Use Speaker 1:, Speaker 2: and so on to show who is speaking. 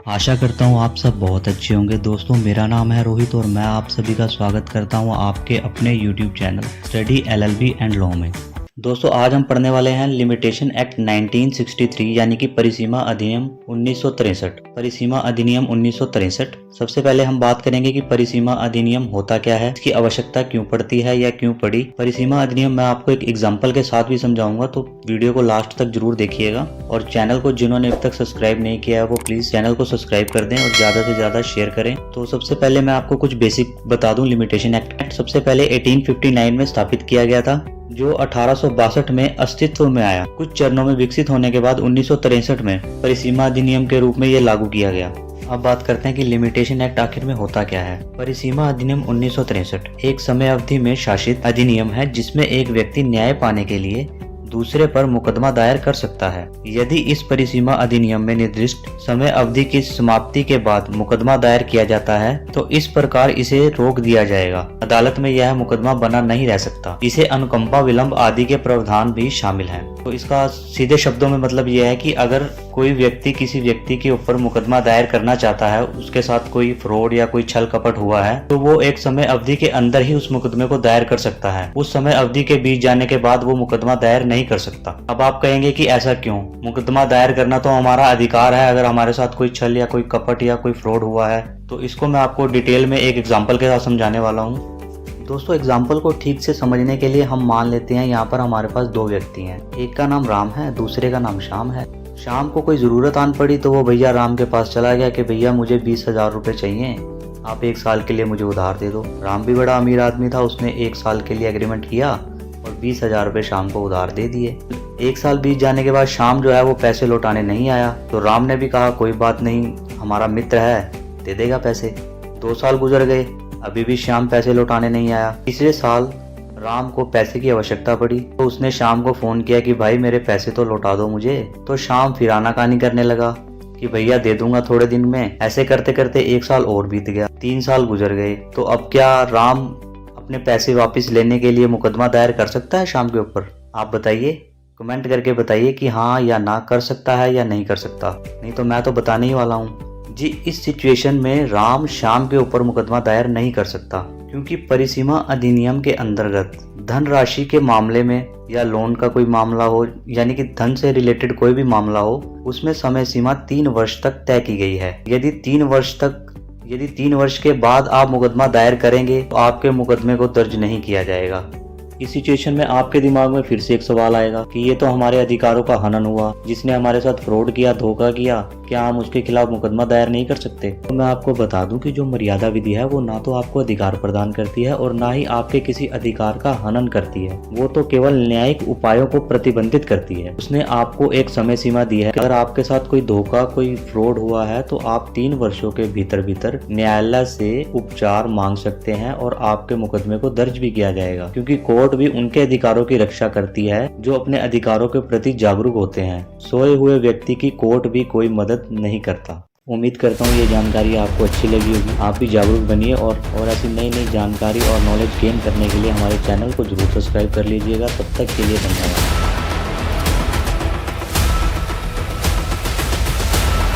Speaker 1: आशा करता हूँ आप सब बहुत अच्छे होंगे। दोस्तों, मेरा नाम है रोहित और मैं आप सभी का स्वागत करता हूँ आपके अपने YouTube channel study LLB and law में। दोस्तों, आज हम पढ़ने वाले हैं लिमिटेशन एक्ट 1963 यानी कि परिसीमा अधिनियम 1963। परिसीमा अधिनियम 1963। सबसे पहले हम बात करेंगे कि परिसीमा अधिनियम होता क्या है, इसकी आवश्यकता क्यों पड़ती है या क्यों पड़ी। परिसीमा अधिनियम मैं आपको एक एग्जाम्पल के साथ भी समझाऊंगा, तो वीडियो को लास्ट तक जरूर देखिएगा। और चैनल को जिन्होंने अब तक सब्सक्राइब नहीं किया है वो प्लीज चैनल को सब्सक्राइब कर दें और ज्यादा से ज्यादा शेयर करें। तो सबसे पहले मैं आपको कुछ बेसिक बता दूं। लिमिटेशन एक्ट सबसे पहले 1859 में स्थापित किया गया था, जो 1862 में अस्तित्व में आया। कुछ चरणों में विकसित होने के बाद 1963 में परिसीमा अधिनियम के रूप में ये लागू किया गया। अब बात करते हैं कि लिमिटेशन एक्ट आखिर में होता क्या है। परिसीमा अधिनियम 1963 एक समय अवधि में शासित अधिनियम है जिसमें एक व्यक्ति न्याय पाने के लिए दूसरे पर मुकदमा दायर कर सकता है। यदि इस परिसीमा अधिनियम में निर्दिष्ट समय अवधि की समाप्ति के बाद मुकदमा दायर किया जाता है तो इस प्रकार इसे रोक दिया जाएगा। अदालत में यह मुकदमा बना नहीं रह सकता। इसे अनुकंपा, विलंब आदि के प्रावधान भी शामिल हैं। तो इसका सीधे शब्दों में मतलब यह है कि अगर कोई व्यक्ति किसी व्यक्ति के ऊपर मुकदमा दायर करना चाहता है, उसके साथ कोई फ्रॉड या कोई छल कपट हुआ है, तो वो एक समय अवधि के अंदर ही उस मुकदमे को दायर कर सकता है। उस समय अवधि के बीत जाने के बाद वो मुकदमा दायर नहीं कर सकता। अब आप कहेंगे कि ऐसा क्यों? मुकदमा दायर करना तो हमारा अधिकार है अगर हमारे साथ कोई छल या कोई कपट या कोई फ्रॉड हुआ है। तो इसको मैं आपको डिटेल में एक एग्जाम्पल के साथ समझाने वाला हूँ। दोस्तों, एग्जाम्पल को ठीक से समझने के लिए हम मान लेते हैं यहाँ पर हमारे पास दो व्यक्ति हैं। एक का नाम राम है, दूसरे का नाम श्याम है। शाम को कोई ज़रूरत आन पड़ी तो वो भैया राम के पास चला गया कि भैया मुझे 20,000 रुपये चाहिए, आप 1 साल के लिए मुझे उधार दे दो। राम भी बड़ा अमीर आदमी था, उसने 1 साल के लिए एग्रीमेंट किया और 20,000 रुपये शाम को उधार दे दिए। 1 साल बीत जाने के बाद शाम जो है वो पैसे लौटाने नहीं आया, तो राम ने भी कहा कोई बात नहीं, हमारा मित्र है, दे देगा पैसे। 2 साल गुजर गए, अभी भी श्याम पैसे लौटाने नहीं आया। तीसरे साल राम को पैसे की आवश्यकता पड़ी तो उसने शाम को फोन किया कि भाई मेरे पैसे तो लौटा दो मुझे। तो शाम फिर आनाकानी करने लगा कि भैया दे दूंगा थोड़े दिन में। ऐसे करते करते 1 साल और बीत गया, 3 साल गुजर गए। तो अब क्या राम अपने पैसे वापस लेने के लिए मुकदमा दायर कर सकता है शाम के ऊपर? आप बताइए, कमेंट करके बताइए कि हाँ या ना कर सकता है या नहीं कर सकता। नहीं तो मैं तो बताने ही वाला हूँ जी। इस सिचुएशन में राम शाम के ऊपर मुकदमा दायर नहीं कर सकता, क्योंकि परिसीमा अधिनियम के अंतर्गत धनराशि के मामले में या लोन का कोई मामला हो, यानी कि धन से रिलेटेड कोई भी मामला हो, उसमें समय सीमा 3 वर्ष तक तय की गई है। यदि 3 वर्ष के बाद आप मुकदमा दायर करेंगे तो आपके मुकदमे को दर्ज नहीं किया जाएगा। इस सिचुएशन में आपके दिमाग में फिर से एक सवाल आएगा कि ये तो हमारे अधिकारों का हनन हुआ, जिसने हमारे साथ फ्रॉड किया, धोखा किया, क्या हम उसके खिलाफ मुकदमा दायर नहीं कर सकते? तो मैं आपको बता दूं कि जो मर्यादा विधि है वो ना तो आपको अधिकार प्रदान करती है और ना ही आपके किसी अधिकार का हनन करती है। वो तो केवल न्यायिक उपायों को प्रतिबंधित करती है। उसने आपको एक समय सीमा दी है। अगर आपके साथ कोई धोखा, कोई फ्रॉड हुआ है तो आप 3 वर्षों के भीतर न्यायालय से उपचार मांग सकते हैं और आपके मुकदमे को दर्ज भी किया जाएगा, क्योंकि कोर्ट भी उनके अधिकारों की रक्षा करती है जो अपने अधिकारों के प्रति जागरूक होते हैं। सोए हुए व्यक्ति की कोर्ट भी कोई मदद नहीं करता। उम्मीद करता हूँ ये जानकारी आपको अच्छी लगी होगी। आप भी जागरूक बनिए और ऐसी नई जानकारी और नॉलेज गेन करने के लिए हमारे चैनल को जरूर सब्सक्राइब कर लीजिएगा। तब तक के लिए धन्यवाद।